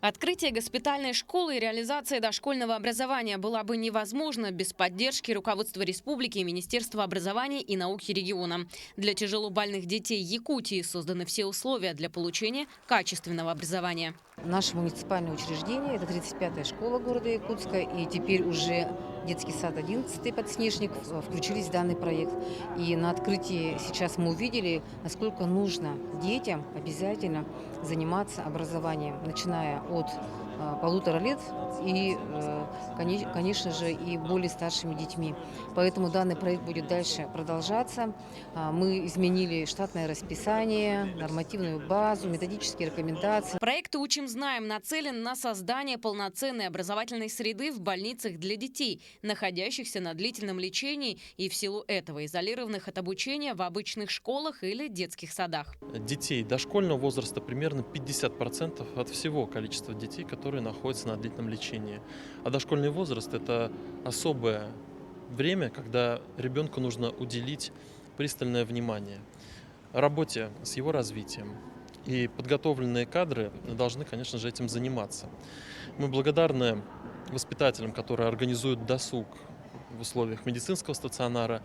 Открытие госпитальной школы и реализация дошкольного образования была бы невозможна без поддержки руководства республики и Министерства образования и науки региона. Для тяжелобольных детей Якутии созданы все условия для получения качественного образования. Наше муниципальное учреждение – это 35-я школа города Якутска, и теперь уже детский сад 11-й «Подснежник» включились в данный проект. И на открытии сейчас мы увидели, насколько нужно детям обязательно заниматься образованием, начиная от 1,5 лет и, конечно же, и более старшими детьми. Поэтому данный проект будет дальше продолжаться. Мы изменили штатное расписание, нормативную базу, методические рекомендации. Проект «Учим, знаем» нацелен на создание полноценной образовательной среды в больницах для детей, находящихся на длительном лечении и в силу этого изолированных от обучения в обычных школах или детских садах. Детей дошкольного возраста примерно 50% от всего количества детей, которые находятся на длительном лечении. А дошкольный возраст – это особое время, когда ребенку нужно уделить пристальное внимание работе с его развитием. И подготовленные кадры должны, конечно же, этим заниматься. Мы благодарны воспитателям, которые организуют досуг в условиях медицинского стационара,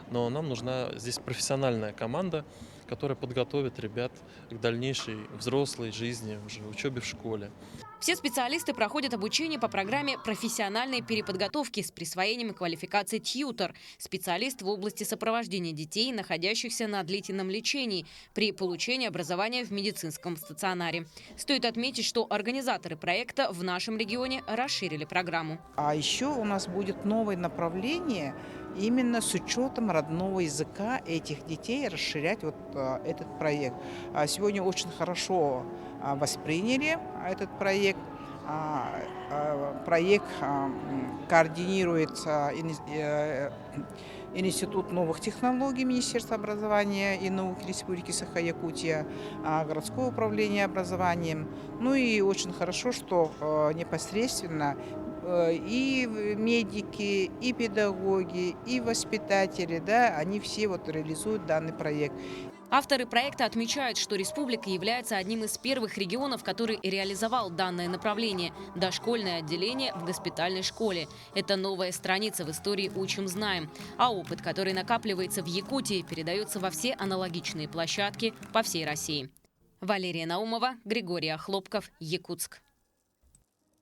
но нам нужна здесь профессиональная команда, которая подготовит ребят к дальнейшей взрослой жизни, уже учебе в школе. Все специалисты проходят обучение по программе профессиональной переподготовки с присвоением квалификации тьютор, специалист в области сопровождения детей, находящихся на длительном лечении, при получении образования в медицинском стационаре. Стоит отметить, что организаторы проекта в нашем регионе расширили программу. А еще у нас будет новое направление именно с учетом родного языка этих детей, расширять этот проект. Сегодня очень хорошо восприняли этот проект. Проект координирует Институт новых технологий Министерства образования и науки Республики Саха-Якутия, городское управление образованием. Ну и очень хорошо, что непосредственно и медики, и педагоги, и воспитатели, да, они все реализуют данный проект. Авторы проекта отмечают, что республика является одним из первых регионов, который реализовал данное направление – дошкольное отделение в госпитальной школе. Это новая страница в истории «Учим, знаем». А опыт, который накапливается в Якутии, передается во все аналогичные площадки по всей России. Валерия Наумова, Григорий Охлопков, Якутск.